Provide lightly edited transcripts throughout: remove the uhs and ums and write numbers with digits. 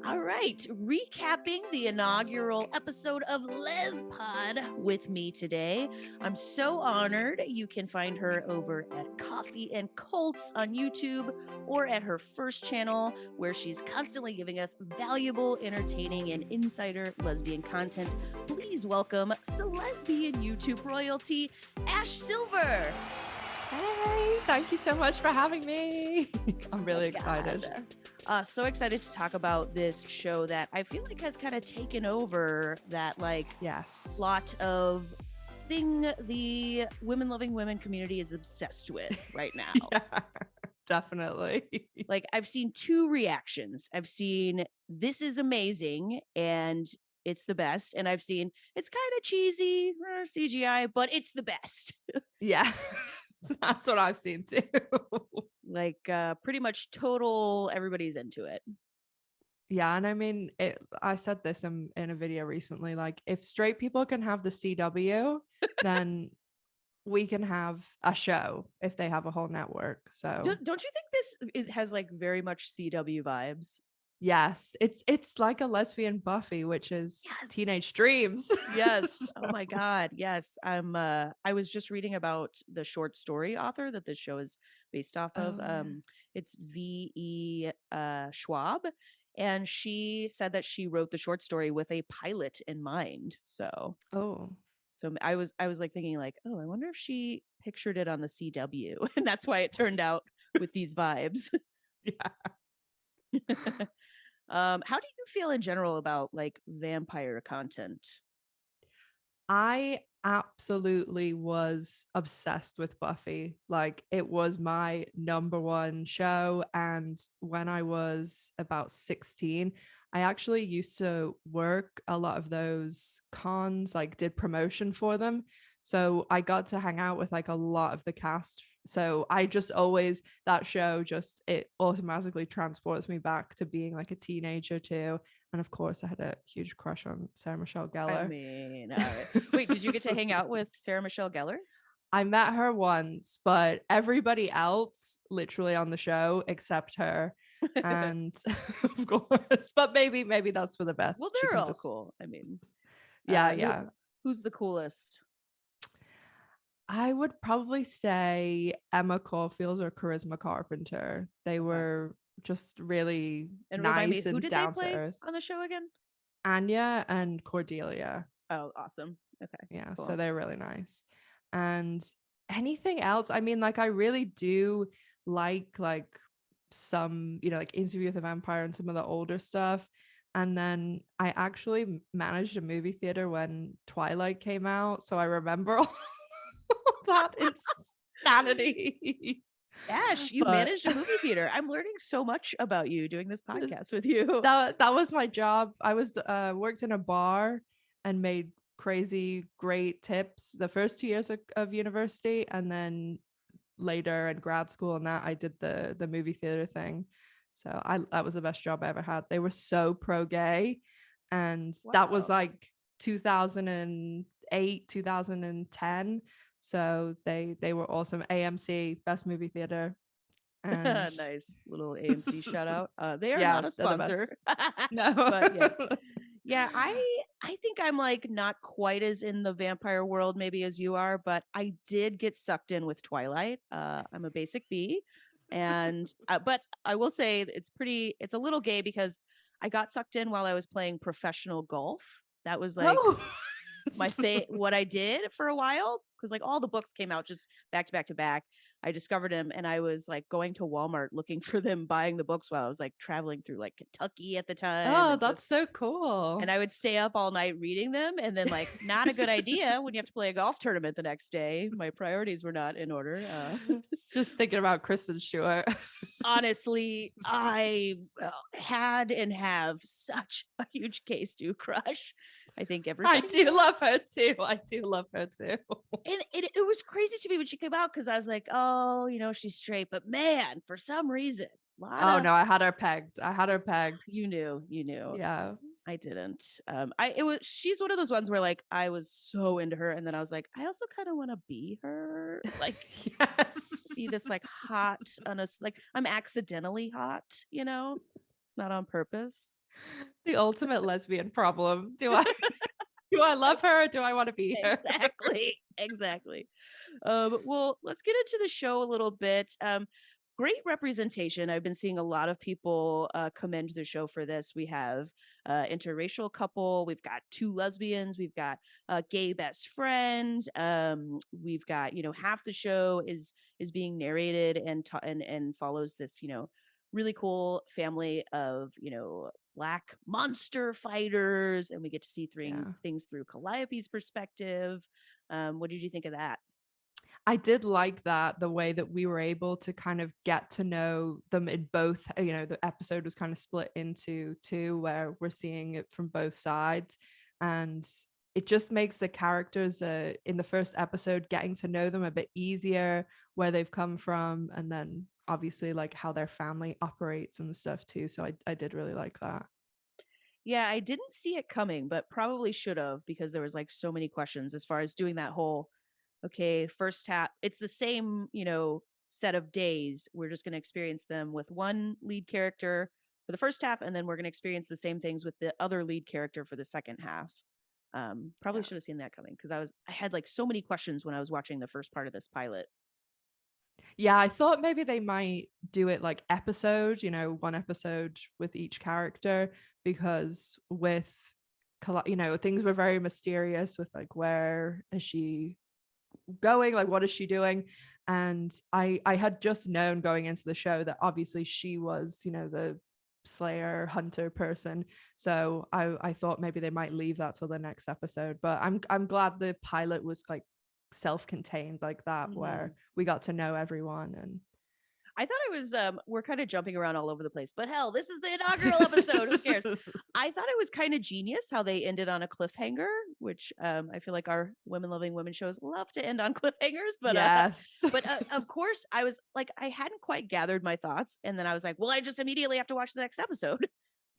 All right, recapping the inaugural episode of LesPod with me today. I'm so honored. You can find her over at Coffee and Cults on YouTube or at her first channel, where she's constantly giving us valuable, entertaining, and insider lesbian content. Please welcome Lesbian YouTube royalty, Ash Silver. Hey, thank you so much for having me. I'm really excited. So excited to talk about this show that I feel like has kind of taken over that plot of thing the women-loving women community is obsessed with right now. Yeah, definitely. Like, I've seen two reactions. I've seen this is amazing and it's the best, and I've seen it's kind of cheesy CGI, but it's the best. Yeah. That's what I've seen too. Like pretty much total everybody's into it. Yeah, and I mean, I said this in a video recently, like if straight people can have the CW, then we can have a show if they have a whole network. So don't you think this has like very much CW vibes? Yes, it's like a lesbian Buffy, which is teenage dreams. Yes. Oh my God. Yes. I was just reading about the short story author that this show is based off of. It's V.E. Schwab. And she said that she wrote the short story with a pilot in mind. So I was like thinking like, oh, I wonder if she pictured it on the CW. And that's why it turned out with these vibes. Yeah. How do you feel in general about like vampire content? I absolutely was obsessed with Buffy. Like it was my number one show. And when I was about 16, I actually used to work a lot of those cons, like did promotion for them. So I got to hang out with like a lot of the cast. So I just always, that show just, it automatically transports me back to being like a teenager too. And of course I had a huge crush on Sarah Michelle Gellar. I mean, wait, did you get to hang out with Sarah Michelle Gellar? I met her once, but everybody else literally on the show except her. And of course, but maybe that's for the best. Well, they're all cool. I mean, yeah. Who's the coolest? I would probably say Emma Caulfield or Charisma Carpenter. They were just really nice and down to earth. On the show again? Anya and Cordelia. Oh, awesome. Okay. Yeah, cool. So they're really nice. And anything else? I mean, like I really do like some, like Interview with the Vampire and some of the older stuff. And then I actually managed a movie theater when Twilight came out. So I remember all that insanity. Ash, you managed a movie theater. I'm learning so much about you doing this podcast with you. That was my job. I was worked in a bar and made crazy great tips the first 2 years of university, and then later in grad school and that I did the movie theater thing. So that was the best job I ever had. They were so pro gay, and that was like 2008 2010. So they were awesome. AMC, best movie theater. And nice little AMC shout out. They are not a sponsor. No. But yes. Yeah, I think I'm like not quite as in the vampire world maybe as you are, but I did get sucked in with Twilight. I'm a basic B, and but I will say it's a little gay because I got sucked in while I was playing professional golf. That was like my what I did for a while, because like all the books came out just back to back to back. I discovered him and I was like going to Walmart looking for them, buying the books while I was like traveling through like Kentucky at the time. Oh, that's so cool. And I would stay up all night reading them, and then like not a good idea when you have to play a golf tournament the next day. My priorities were not in order. Just thinking about Kristen Stewart. Honestly, I had and have such a huge K-Stu crush. I think everybody. I do love her too. And it was crazy to me when she came out, because I was like, oh, she's straight, but man, for some reason, no, I had her pegged. You knew. Yeah. I didn't. She's one of those ones where like I was so into her, and then I was like, I also kind of want to be her. Like, yes. be this like hot, like I'm accidentally hot, It's not on purpose. The ultimate lesbian problem. Do I love her? Or do I want to be her? Exactly. Exactly. Well, let's get into the show a little bit. Great representation. I've been seeing a lot of people commend the show for this. We have interracial couple. We've got two lesbians. We've got a gay best friend. We've got half the show is being narrated and follows this really cool family of black monster fighters, and we get to see Yeah. things through Calliope's perspective. What did you think of that? I did like that, the way that we were able to kind of get to know them in both, the episode was kind of split into two where we're seeing it from both sides. And it just makes the characters in the first episode, getting to know them a bit easier, where they've come from, and then obviously like how their family operates and stuff too. So I did really like that. Yeah, I didn't see it coming, but probably should have, because there was like so many questions as far as doing that whole, okay, first half, it's the same, set of days. We're just going to experience them with one lead character for the first half, and then we're going to experience the same things with the other lead character for the second half. Probably Yeah. should have seen that coming, because I had like so many questions when I was watching the first part of this pilot. Yeah, I thought maybe they might do it like episode, one episode with each character, because with things were very mysterious with like, where is she going, like what is she doing? And I had just known going into the show that obviously she was, the slayer hunter person. So I thought maybe they might leave that till the next episode, but I'm glad the pilot was like self-contained like that, Mhm. where we got to know everyone. And I thought it was we're kind of jumping around all over the place, but hell, this is the inaugural episode. Who cares? I thought it was kind of genius how they ended on a cliffhanger, which I feel like our women loving women shows love to end on cliffhangers, but Yes. of course I was like, I hadn't quite gathered my thoughts, and then I was like, well, I just immediately have to watch the next episode.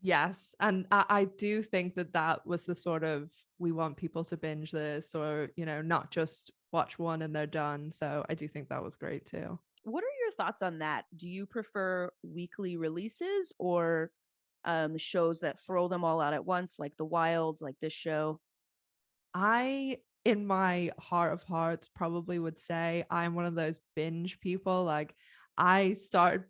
Yes. And I do think that that was the sort of, we want people to binge this, or, not just watch one and they're done. So I do think that was great too. What are your thoughts on that? Do you prefer weekly releases or shows that throw them all out at once, like The Wilds, like this show? I, in my heart of hearts, probably would say I'm one of those binge people. Like, I started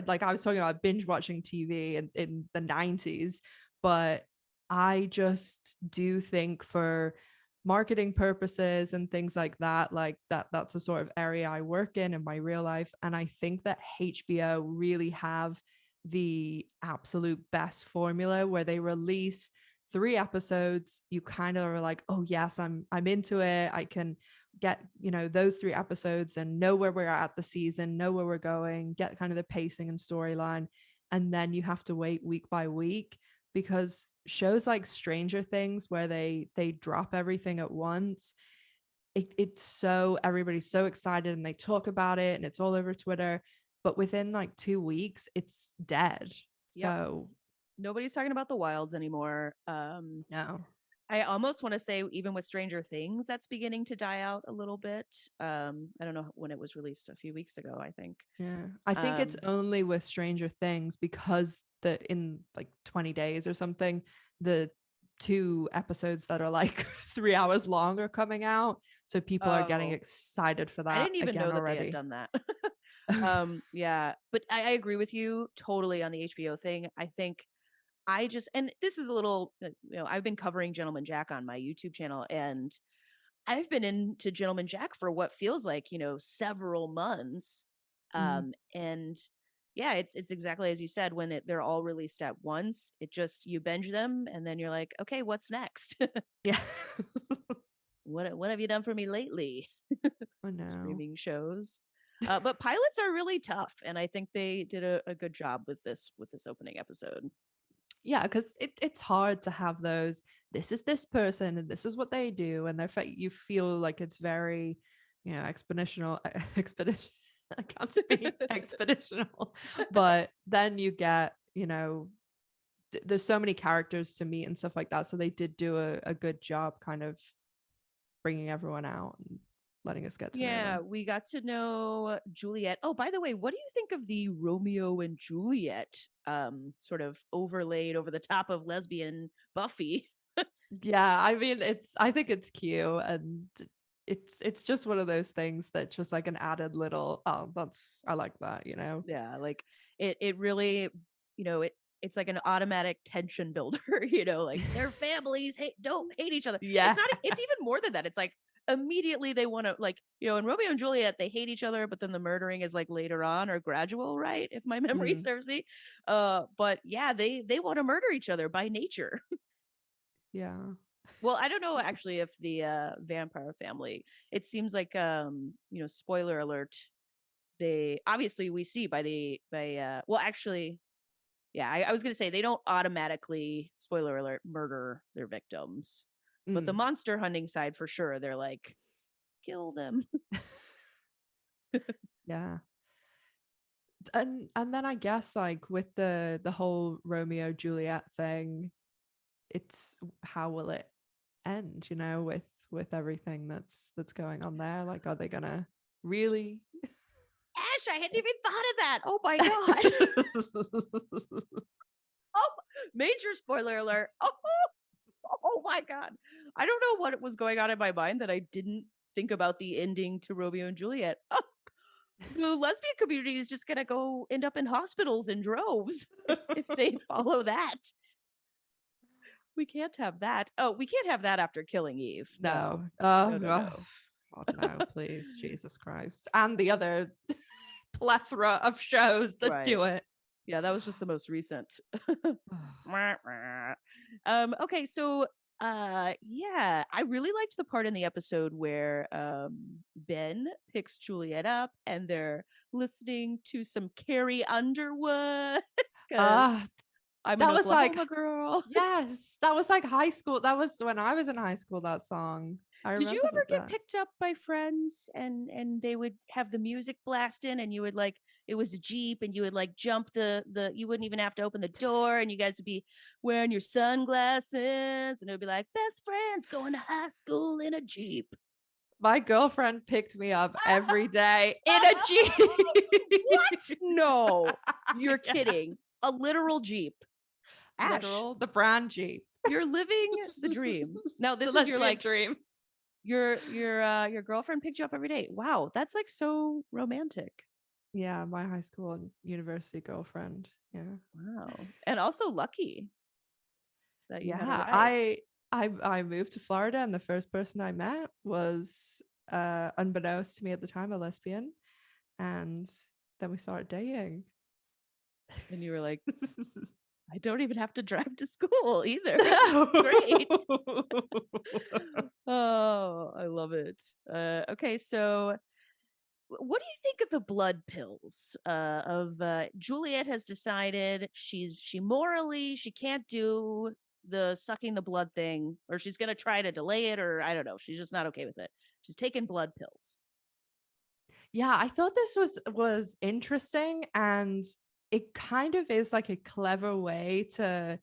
like I was talking about binge watching TV in the 90s, but I just do think for marketing purposes and things like that, that's a sort of area I work in my real life. And I think that HBO really have the absolute best formula, where they release 3 episodes, you kind of are like, oh yes, I'm into it. I can get those 3 episodes and know where we're at the season, know where we're going, get kind of the pacing and storyline. And then you have to wait week by week, because shows like Stranger Things, where they drop everything at once, it's so, everybody's so excited and they talk about it and it's all over Twitter, but within like 2 weeks it's dead. Yep. So Nobody's talking about The Wilds anymore. no. I almost want to say, even with Stranger Things, that's beginning to die out a little bit. I don't know when it was released, a few weeks ago, I think. Yeah. I think it's Um, only with Stranger Things, because in like 20 days or something, the 2 episodes that are like 3 hours long are coming out. So people are getting oh, excited for I that didn't even again know that they had already. done that. Yeah, but I agree with you totally on the HBO thing. I think I just, and this is a little, I've been covering Gentleman Jack on my YouTube channel, and I've been into Gentleman Jack for what feels like, several months. Mm, And yeah, it's exactly as you said, when they're all released at once, it just, you binge them and then you're like, okay, what's next? yeah. What have you done for me lately? I know. Streaming shows. But pilots are really tough, and I think they did a good job with this opening episode. Yeah, because it's hard to have those, this is this person and this is what they do, and you feel like it's very, exponential expedition. I can't speak expeditional, but then you get, there's so many characters to meet and stuff like that, so they did do a good job kind of bringing everyone out. letting us get to know Yeah, them. we got to know Juliet. Oh, by the way, what do you think of the Romeo and Juliet sort of overlaid over the top of lesbian Buffy? Yeah, I mean, I think it's cute, and it's just one of those things that's just like an added little, oh, that's, I like that, you know. Yeah, like it really, it's like an automatic tension builder, like their families don't hate each other. It's Yeah. not it's even more than that. It's like immediately they want to, like, in Romeo and Juliet they hate each other, but then the murdering is like later on or gradual, right? If my memory Mm, serves me. But yeah, they want to murder each other by nature. yeah. Well, I don't know actually if the vampire family, it seems like spoiler alert, they obviously we see well actually, yeah, I was gonna say they don't automatically, spoiler alert, murder their victims. But the Mm. monster hunting side for sure, they're like, kill them. Yeah. And then I guess like with the whole Romeo Juliet thing, it's how will it end, you know, with everything that's going on there? Like, are they gonna really? Ash, I hadn't even thought of that. Oh my god. Oh, major spoiler alert. Oh my god. I don't know what was going on in my mind that I didn't think about the ending to Romeo and Juliet. Oh, the lesbian community is just gonna go end up in hospitals in droves if they follow that. We can't have that. Oh, we can't have that after killing Eve. No. No. No, Oh, no, oh, no. God, no, please, Jesus Christ. And the other plethora of shows that Right. do it. Yeah, that was just the most recent. Okay, so yeah, I really liked the part in the episode where Ben picks Juliet up and they're listening to some Carrie Underwood because Ah, I'm an that was like, Oklahoma girl. yes, that was like high school. That was when I was in high school, that song. I Did you remember ever get that. picked up by friends and they would have the music blasting and you would like, it was a Jeep and you would like jump the you wouldn't even have to open the door and you guys would be wearing your sunglasses and it would be like best friends going to high school in a Jeep. My girlfriend picked me up every day in a Jeep. What? No. You're Yes. kidding. A literal Jeep. Ash, Literal, the brand Jeep. you're living the dream. Now The this is your lesbian like dream. your girlfriend picked you up every day. Wow, that's like so romantic. Yeah, my high school and university girlfriend. Yeah. Wow. And also lucky that you had a Yeah, ride. I moved to Florida, and the first person I met was unbeknownst to me at the time, a lesbian, and then we started dating. And you were like, I don't even have to drive to school either. No. Great. Oh, I love it. Okay, so what do you think of the blood pills? Of Juliet has decided she morally she can't do the sucking the blood thing, or she's gonna try to delay it, or I don't know. She's just not okay with it. She's taking blood pills. Yeah, I thought this was interesting, and it kind of is like a clever way to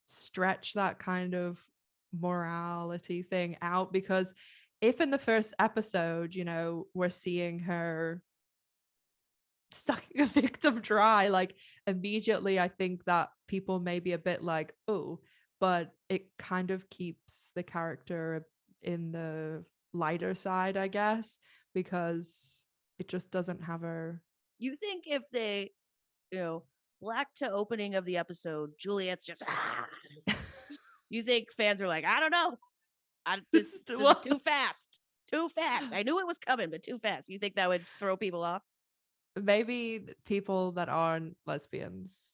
stretch that kind of morality thing out, because if in the first episode, you know, we're seeing her sucking a victim dry, like immediately I think that people may be a bit like, oh, but it kind of keeps the character in the lighter side, I guess, because it just doesn't have her. You think if they, you know, black to opening of the episode, Juliet's just you think fans are like, I don't know, this is too fast, too fast. I knew it was coming, but too fast. You think that would throw people off? Maybe people that aren't lesbians.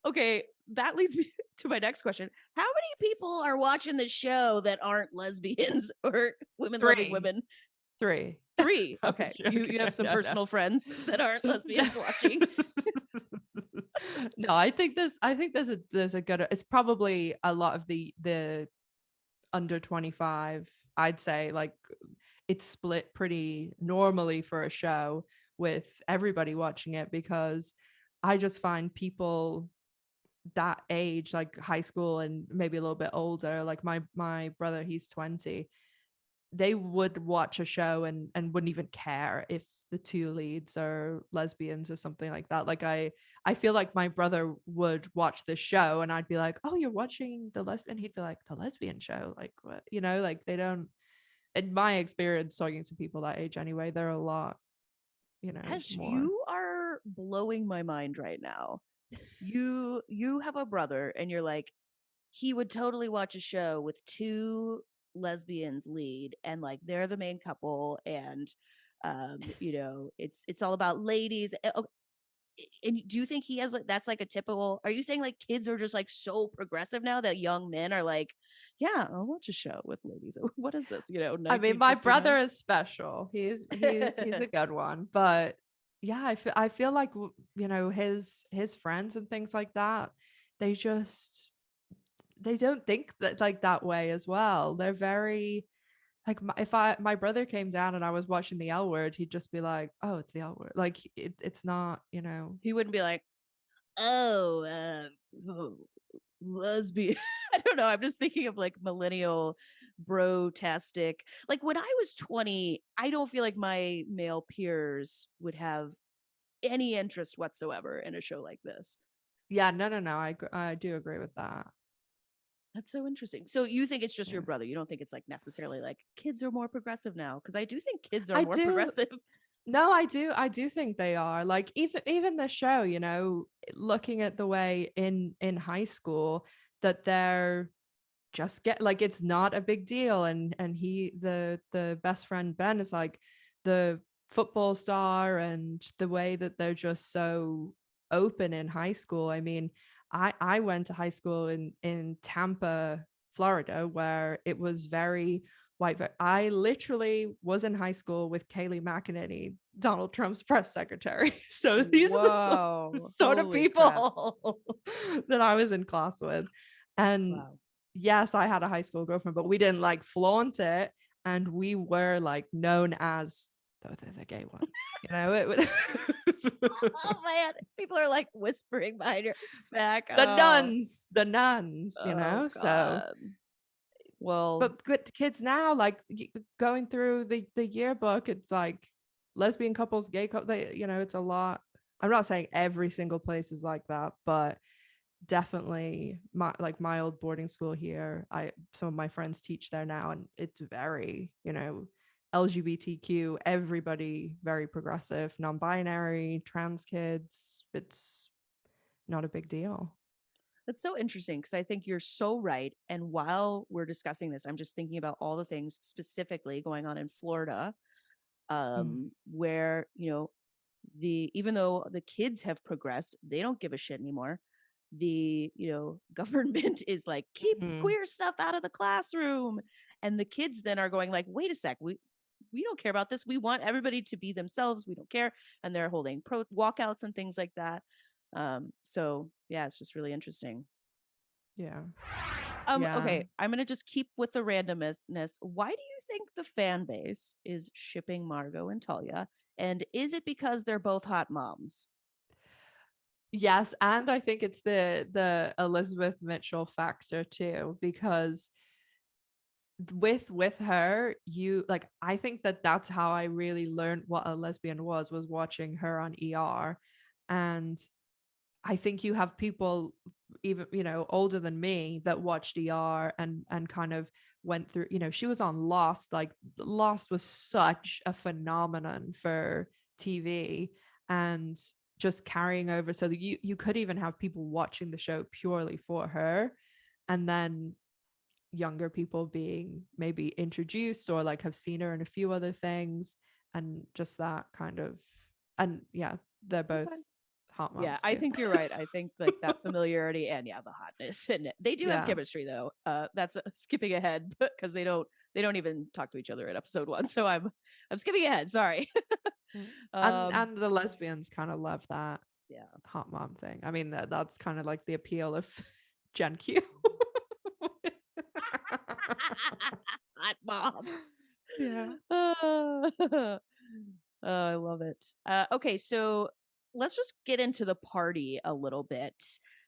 Okay, that leads me to my next question. How many people are watching the show that aren't lesbians or women loving Three. women? Three. Three. I'm Okay, you joking. have some Yeah, no. personal friends that aren't lesbians watching. No, I think there's a good, it's probably a lot of the under 25, I'd say, like it's split pretty normally for a show with everybody watching it, because I just find people that age, like high school and maybe a little bit older, like my brother, he's 20, they would watch a show and wouldn't even care if the two leads are lesbians or something like that. Like I feel like my brother would watch the show and I'd be like, "Oh, you're watching the lesbian?" He'd be like, "The lesbian show?" Like what? You know, like they don't, in my experience talking to people that age anyway, they're a lot, Ash, more. you are blowing my mind right now. You have a brother and you're like, he would totally watch a show with two lesbians lead and like they're the main couple and it's all about ladies. And do you think he has like that's like a typical, are you saying like kids are just like so progressive now that young men are like, yeah, I'll watch a show with ladies? What is this, I mean, my brother 1959? is special. He's a good one, but yeah, I feel like his friends and things like that, they just they don't think that like that way as well. They're very like if my brother came down and I was watching the L Word, he'd just be like, "Oh, it's the L Word." Like it's not. He wouldn't be like, oh, oh, lesbian. I don't know. I'm just thinking of like millennial bro-tastic. Like when I was 20, I don't feel like my male peers would have any interest whatsoever in a show like this. Yeah, no. I do agree with that. That's so interesting. So you think it's just your Yeah. brother? You don't think it's like necessarily like kids are more progressive now? Because I do think kids are I more do. progressive. No, I do think they are. Like even the show, looking at the way in high school that they're just get like it's not a big deal, and the best friend Ben is like the football star, and the way that they're just so open in high school. I mean, I went to high school in Tampa, Florida, where it was very white. I literally was in high school with Kayleigh McEnany, Donald Trump's press secretary. So these are the Whoa. sort of Holy crap. people that I was in class with. And Wow. yes, I had a high school girlfriend, but we didn't like flaunt it. And we were like known as the gay ones. Oh man, people are like whispering behind your back. The Oh, nuns, the nuns, oh so. God. Well, But good kids now, like going through the yearbook, it's like lesbian couples, gay couples, it's a lot. I'm not saying every single place is like that, but definitely my old boarding school here, I some of my friends teach there now, and it's very LGBTQ, everybody, very progressive, non-binary, trans kids. It's not a big deal. that's so interesting because I think you're so right. And while we're discussing this, I'm just thinking about all the things specifically going on in Florida, Mm. where, the even though the kids have progressed, they don't give a shit anymore. The, government is like, keep Mm. queer stuff out of the classroom. And the kids then are going like, wait a sec, we don't care about this. We want everybody to be themselves. We don't care. And they're holding pro walkouts and things like that. So yeah, it's just really interesting. Yeah. Yeah. Okay, I'm gonna just keep with the randomness. Why do you think the fan base is shipping Margot and Talia? And is it because they're both hot moms? Yes, and I think it's the Elizabeth Mitchell factor too, because with her, you like, I think that's how I really learned what a lesbian was watching her on ER. And I think you have people even older than me that watched ER and kind of went through, she was on Lost. Like Lost was such a phenomenon for TV, and just carrying over, so that you could even have people watching the show purely for her, and then younger people being maybe introduced or like have seen her in a few other things, and just that kind of. And yeah, they're both Okay. hot Yeah, moms I too. think you're right. I think like that familiarity and yeah, the hotness and they do have Yeah. chemistry though. That's skipping ahead because they don't even talk to each other in episode 1. So I'm skipping ahead. Sorry. Yeah. and um, and the lesbians kind of love that yeah. hot mom thing. I mean, that's kind of like the appeal of Gen Q. Hot moms. Yeah. Oh, I love it. Okay, so let's just get into the party a little bit.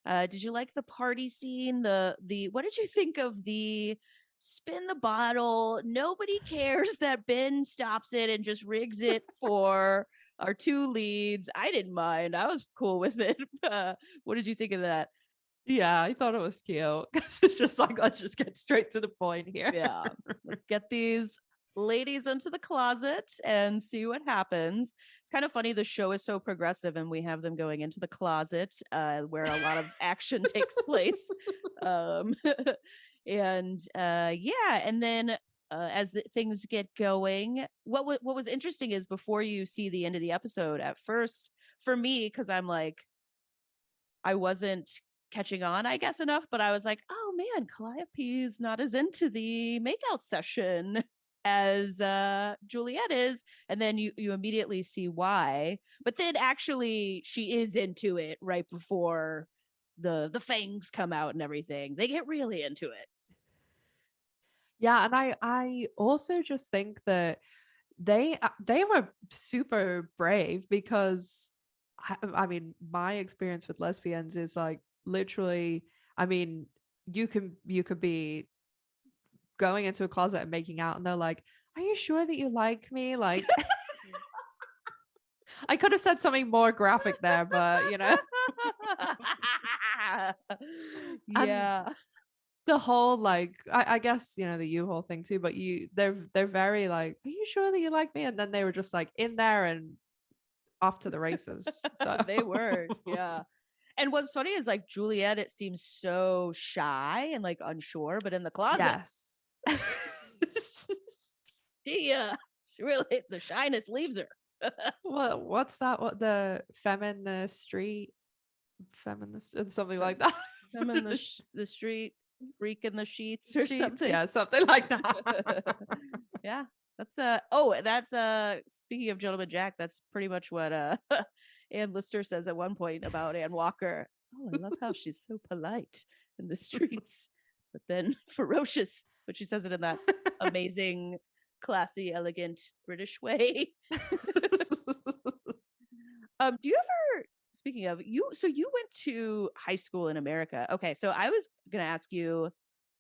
Did you like the party scene? The what did you think of the spin the bottle. Nobody cares that Ben stops it and just rigs it for our two leads. I didn't mind. I was cool with it. What did you think of that? Yeah, I thought it was cute because it's just like, let's just get straight to the point here. Yeah, let's get these ladies into the closet and see what happens. It's kind of funny. The show is so progressive, and we have them going into the closet where a lot of action takes place. Um, and yeah, and then as things get going, what was interesting is before you see the end of the episode, at first for me, because I'm like I wasn't catching on, I guess, enough, but I was like, oh man, Calliope is not as into the makeout session as Juliet is. And then you immediately see why. But then actually she is into it right before the fangs come out and everything. They get really into it. Yeah, and I also just think that they were super brave because I mean my experience with lesbians is like literally, I mean, you could be going into a closet and making out and they're like, are you sure that you like me? Like I could have said something more graphic there, but you know. And Yeah. the whole like I guess you know the U-Haul thing too, but they're very like, are you sure that you like me? And then they were just like in there and off to the races. So They were. Yeah. And what's funny is like Juliet, it seems so shy and like unsure, but in the closet, yes. she really the shyness leaves her. What's that? What the feminist something like that. I'm in the street, freak in the sheets or Sheets, something. yeah, something like that. Yeah, that's speaking of Gentleman Jack, that's pretty much what Ann Lister says at one point about Ann Walker. Oh, I love how she's so polite in the streets, but then ferocious. But she says it in that amazing, classy, elegant British way. Do you ever, speaking of you, so you went to high school in America? Okay, so I was gonna ask you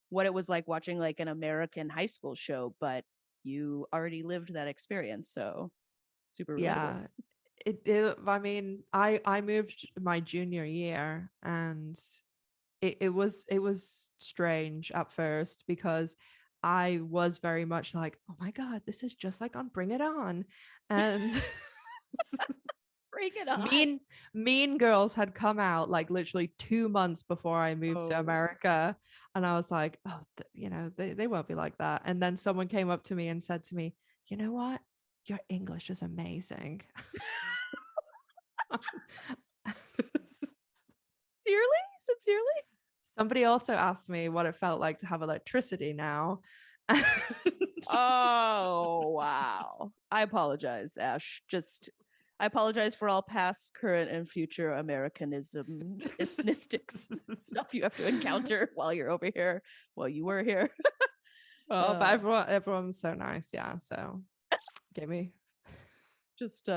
what it was like watching like an American high school show, but you already lived that experience, so super relatable. Yeah. I mean, I moved my junior year and it was strange at first because I was very much like, oh my God, this is just like on Bring It On. And Bring it on. Mean Girls had come out like literally 2 months before I moved to Oh. America. And I was like, oh, you know, they won't be like that. And then someone came up to me and said to me, you know what? Your English is amazing. Sincerely? Somebody also asked me what it felt like to have electricity now. Oh, wow. I apologize, Ash. Just I apologize for all past, current, and future Americanism, ethnistics stuff you have to encounter while you're over here, while you were here. Oh, but everyone's so nice, yeah. So give me Just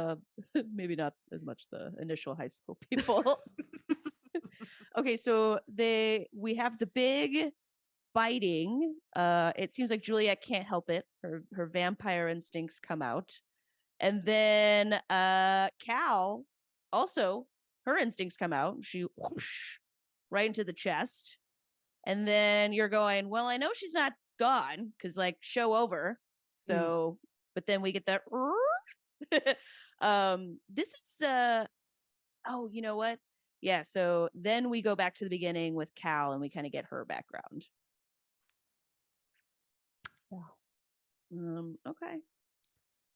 maybe not as much the initial high school people. Okay, so we have the big biting. It seems like Juliet can't help it. Her vampire instincts come out. And then Cal also her instincts come out. She whoosh, right into the chest. And then you're going, well, I know she's not gone because like show over. So, but then we get that. This is oh, you know what? Yeah, so then we go back to the beginning with Cal and we kind of get her background. Okay.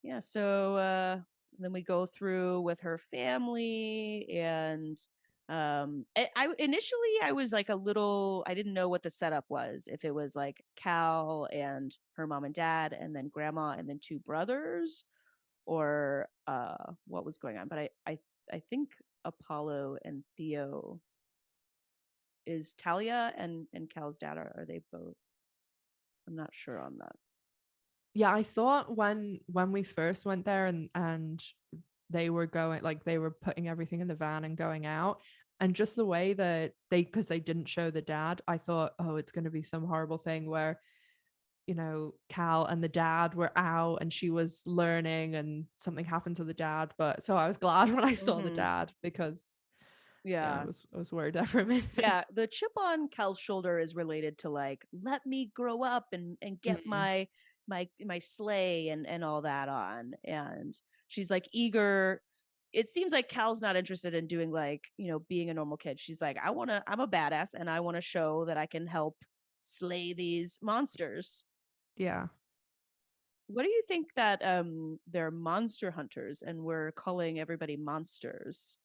Yeah, so then we go through with her family and I initially I was like a little I didn't know what the setup was, if it was like Cal and her mom and dad and then grandma and then two brothers or what was going on, but I think Apollo and Theo is Talia and Cal's dad, are they both? I'm not sure on that. Yeah, I thought when we first went there and they were going like they were putting everything in the van and going out, and just the way that they, because they didn't show the dad, I thought, oh, it's going to be some horrible thing where Cal and the dad were out and she was learning and something happened to the dad. But so I was glad when I saw the Mm-hmm. dad because yeah, Yeah. I was worried there for a minute. Yeah, the chip on Cal's shoulder is related to like, let me grow up and get Mm, my sleigh and all that on. And she's like eager. It seems like Cal's not interested in doing like, being a normal kid. She's like, I'm a badass and I want to show that I can help slay these monsters. yeah. What do you think that they're monster hunters and we're calling everybody monsters?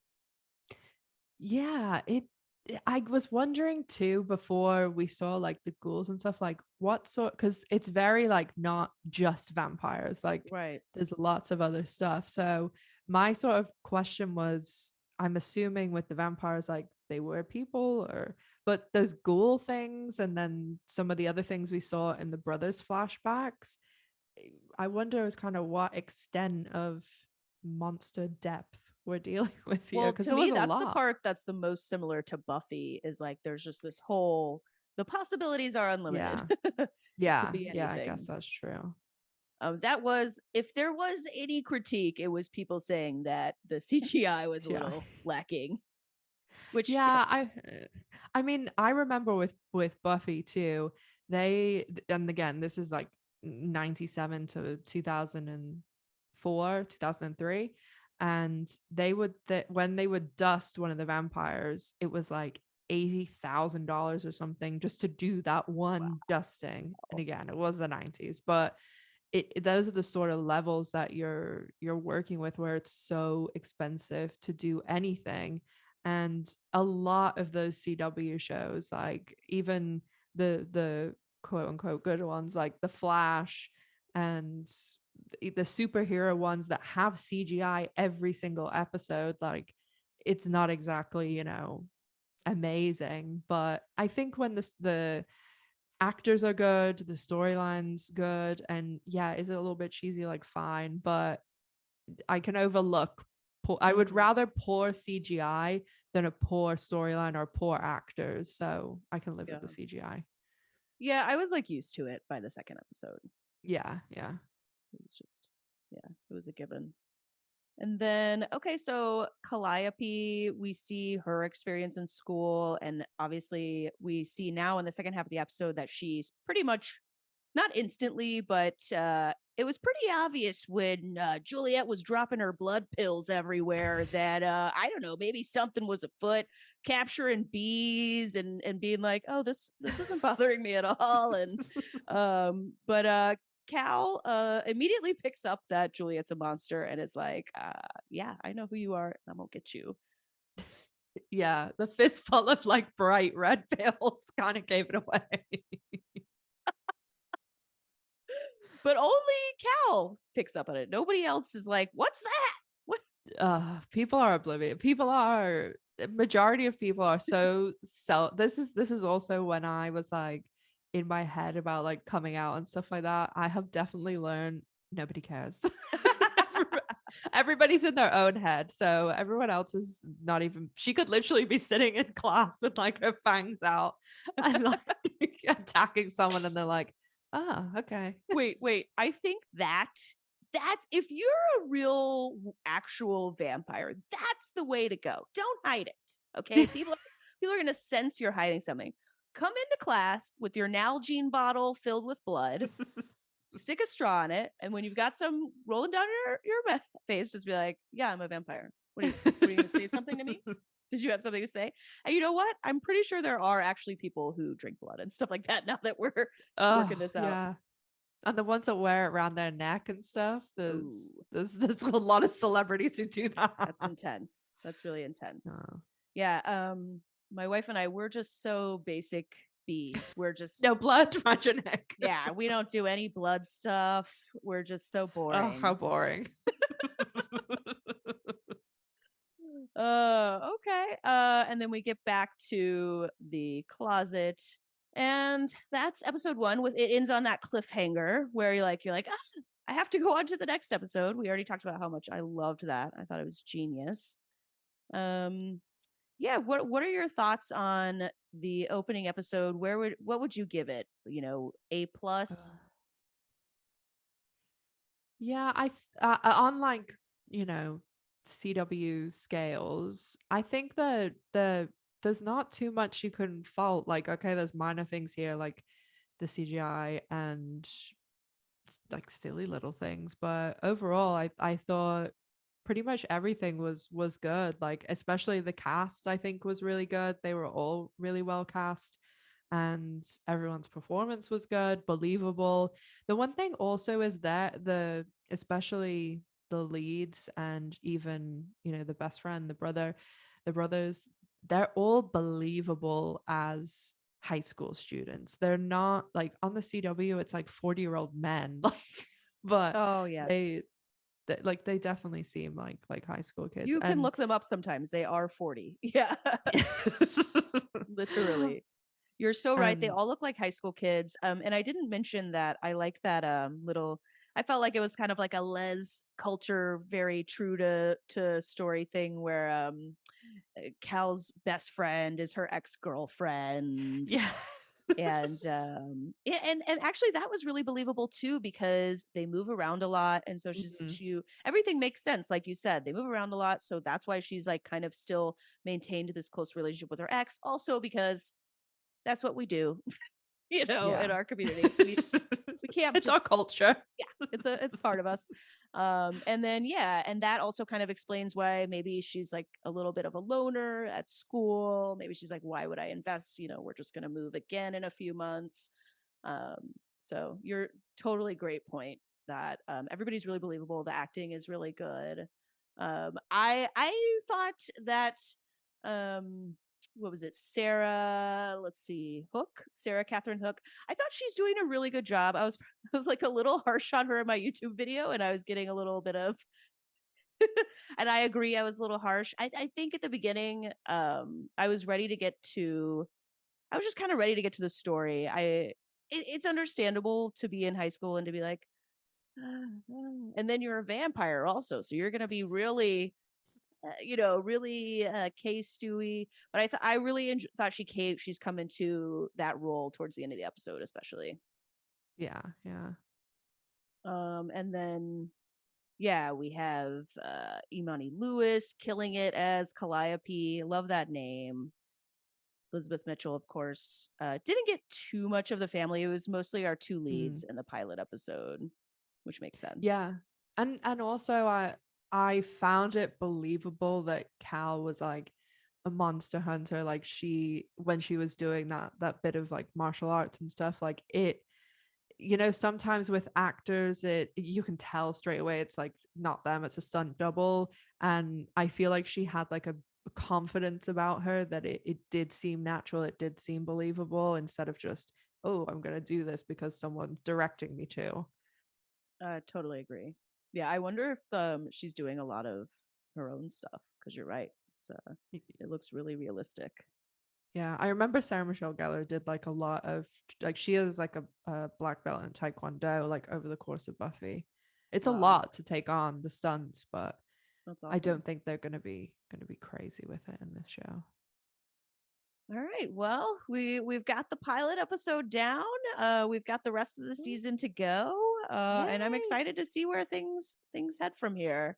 Yeah, I was wondering too before we saw like the ghouls and stuff, like what sort, because it's very like not just vampires, like Right. there's lots of other stuff. So my sort of question was, I'm assuming with the vampires, like they were people, or but those ghoul things and then some of the other things we saw in the brothers flashbacks, I wonder kind of what extent of monster depth we're dealing with here, Well, because to there me, was a that's the lot. part that's the most similar to Buffy is like there's just this whole the possibilities are unlimited. Yeah. Could Yeah. be Yeah, I guess anything. that's true. That was if there was any critique, it was people saying that the CGI was a Yeah. little lacking. Which Yeah, I mean, I remember with Buffy too. And again, this is like 97 to 2004, 2003, and they would that when they would dust one of the vampires, it was like $80,000 or something just to do that one dusting. And again, it was the 90s, but those are the sort of levels that you're working with where it's so expensive to do anything. And a lot of those CW shows, like even the quote unquote good ones like the Flash and the superhero ones that have CGI every single episode, like it's not exactly, amazing. But I think when the actors are good, the storyline's good, and yeah, is it a little bit cheesy? Like fine, but I can overlook. I would Mhm. rather poor CGI than a poor storyline or poor actors, so I can live with the Yeah. CGI. Yeah, I was like used to it by the second episode. Yeah, yeah. It was just yeah, it was a given. And then, okay, so Calliope, we see her experience in school. And obviously, we see now in the second half of the episode that she's pretty much not instantly, but it was pretty obvious when Juliet was dropping her blood pills everywhere that I don't know, maybe something was afoot, capturing bees and being like, oh, this isn't bothering me at all. And but Cal immediately picks up that Juliet's a monster and is like, yeah, I know who you are, and I'm gonna get you. Yeah, the fistful of like bright red pills kind of gave it away. But only Cal picks up on it. Nobody else is like, what's that? What? People are oblivious. People are Majority of people are so this is also when I was like in my head about like coming out and stuff like that. I have definitely learned nobody cares. Everybody's in their own head, so everyone else is not even. She could literally be sitting in class with like her fangs out and like attacking someone, and they're like, "Oh, okay." Wait. I think that's if you're a real actual vampire, that's the way to go. Don't hide it. Okay. People are gonna sense you're hiding something. Come into class with your Nalgene bottle filled with blood, stick a straw in it, and when you've got some rolling down your face, just be like, yeah, I'm a vampire. What are you gonna say something to me? Did you have something to say? And you know what? I'm pretty sure there are actually people who drink blood and stuff like that now that we're Oh, working this out. yeah. And the ones that wear it around their neck and stuff, Ooh. there's a lot of celebrities who do that. That's intense. That's really intense. Oh. Yeah. My wife and I, we're just so basic bees. We're just, No blood around your neck. yeah, we don't do any blood stuff. We're just so Oh, how boring. boring. Okay. And then we get back to the closet. And that's episode one. With it ends on that cliffhanger where you're like, ah, I have to go on to the next episode. We already talked about how much I loved that. I thought it was genius. Um, yeah, what are your thoughts on the opening episode? What would you give it? A plus? Yeah, on like, you know, CW scales, I think that there's not too much you can fault. Like, okay, there's minor things here, like the CGI and like silly little things, but overall, I thought pretty much everything was good. Like, especially the cast, I think was really good. They were all really well cast, and everyone's performance was good, believable. The one thing also is that especially the leads and even, you know, the best friend, the brothers, they're all believable as high school students. They're not like on the CW, it's like 40-year-old men. Like, but Oh, yes. they, like they definitely seem like high school kids. You can And look them up sometimes. They are 40. Yeah. Literally. You're so right. They and all look like high school kids. And I didn't mention that I like that little I felt like it was kind of like a les culture, very true to story thing where Cal's best friend is her ex-girlfriend. yeah. And and actually that was really believable too, because they move around a lot, and so Mhm. she everything makes sense. Like you said, they move around a lot, so that's why she's like kind of still maintained this close relationship with her ex, also because that's what we do. In Yeah. our community, we can't It's our just, culture. yeah, it's a part of us. And then yeah, and that also kind of explains why maybe she's like a little bit of a loner at school. Maybe she's like, why would I invest? We're just gonna move again in a few months. So you're totally great point that everybody's really believable. The acting is really good. I thought that um what was it, Sarah, let's see, Hook, Sarah Catherine Hook, I thought she's doing a really good job. I was like a little harsh on her in my YouTube video, and I was getting a little bit of and I agree, I was a little harsh. I think at the beginning, I was ready to get to I was just kind of ready to get to the story. It's understandable to be in high school and to be like, and then you're a vampire also, so you're gonna be really really K Stewie. But I really thought she's come into that role towards the end of the episode, especially. Yeah, yeah. And then yeah, we have Imani Lewis killing it as Calliope. Love that name. Elizabeth Mitchell, of course, didn't get too much of the family. It was mostly our two Mm. leads in the pilot episode, which makes sense. Yeah. And also I found it believable that Cal was like a monster hunter. Like, she when she was doing that bit of like martial arts and stuff, like it, you know, sometimes with actors, it you can tell straight away it's like not them, it's a stunt double. And I feel like she had like a confidence about her that it did seem natural, it did seem believable, instead of just, oh, I'm gonna do this because someone's directing me to. Totally agree. Yeah, I wonder if she's doing a lot of her own stuff, because you're right. It looks really realistic. Yeah, I remember Sarah Michelle Gellar did like a lot of, like, she is like a black belt in Taekwondo, like over the course of Buffy. It's a Wow, lot to take on the stunts, but that's I awesome. don't think they're gonna be crazy with it in this show. All right. Well, we've got the pilot episode down. We've got the rest of the Ooh, season to go. And I'm yay! excited to see where things head from here.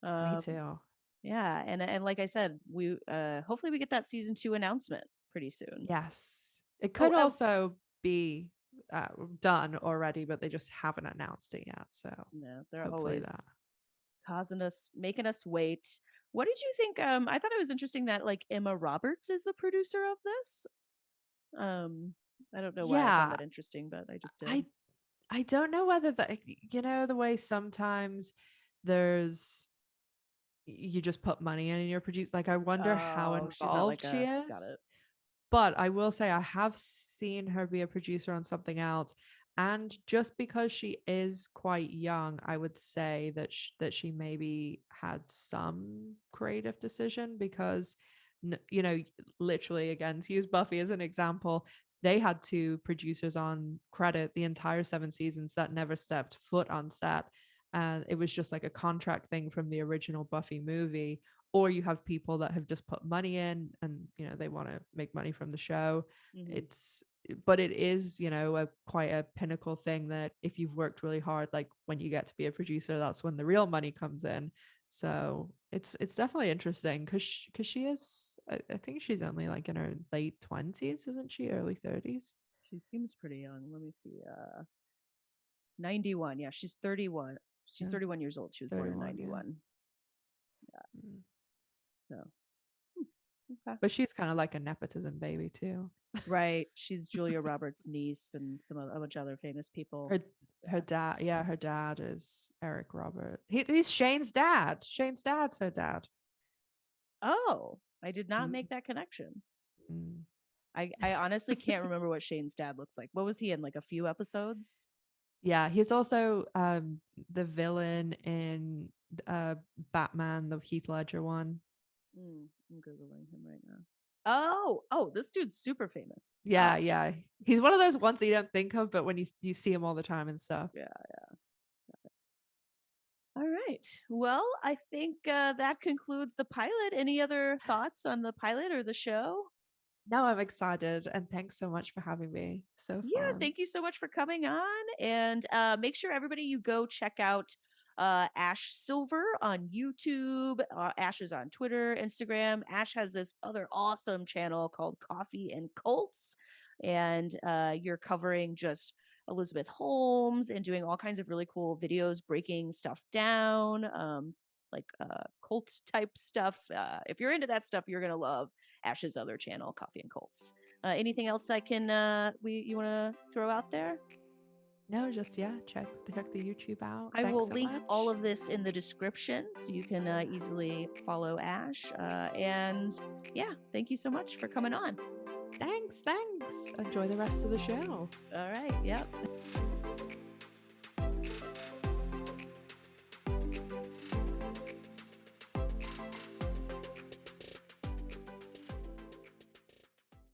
Me Um, too. yeah, and like I said, we hopefully we get that season 2 announcement pretty soon. Yes, it Oh, could also be done already, but they just haven't announced it yet. So no, they're hopefully that. always making us wait. What did you think? I thought it was interesting that like Emma Roberts is the producer of this. Um, I don't know why I found Yeah, that interesting, but I just did. I I don't know whether that, you know, the way sometimes there's, you just put money in and you're produced. Like, I wonder how Oh, she's not involved like she a got is. it. But I will say I have seen her be a producer on something else. And just because she is quite young, I would say that that she maybe had some creative decision, because, you know, literally, again, to use Buffy as an example, they had two producers on credit the entire 7 seasons that never stepped foot on set. And it was just like a contract thing from the original Buffy movie. Or you have people that have just put money in and, you know, they want to make money from the show. Hmm. It's but it is, you know, a quite a pinnacle thing that if you've worked really hard, like when you get to be a producer, that's when the real money comes in. So it's definitely interesting because she is, I think she's only like in her late 20s, isn't she? Early 30s. She seems pretty young. Let me see. 91. Yeah, she's 31. She's Yeah, 31 years old. She was born in 31. Yeah. 91. Mm. So, okay. But she's kind of like a nepotism baby too. Right. She's Julia Roberts' niece and a bunch of other famous people. Her dad, yeah, her dad is Eric Robert. He's Shane's dad. Shane's dad's her dad. Oh, I did not Mm. make that connection. Mm. I honestly can't remember what Shane's dad looks like. What was he in? Like a few episodes? Yeah, he's also the villain in Batman, the Heath Ledger one. I'm Googling him right now. Oh, this dude's super famous. Yeah, yeah. He's one of those ones that you don't think of, but when you see him all the time and stuff. Yeah. All right. Well, I think that concludes the pilot. Any other thoughts on the pilot or the show? No, I'm excited, and thanks so much for having me. So Yeah, fun. thank you so much for coming on. And make sure everybody you go check out Ash Silver on YouTube. Ash is on Twitter, Instagram. Ash has this other awesome channel called Coffee and Cults. And you're covering just Elizabeth Holmes and doing all kinds of really cool videos, breaking stuff down, like cult type stuff. If you're into that stuff, you're going to love Ash's other channel, Coffee and Cults. Anything else I can you want to throw out there? No, just yeah, check the YouTube out. I Thanks will so link much. all of this in the description so you can easily follow Ash. And yeah, thank you so much for coming on. Thanks. Enjoy the rest of the show. All right. Yep.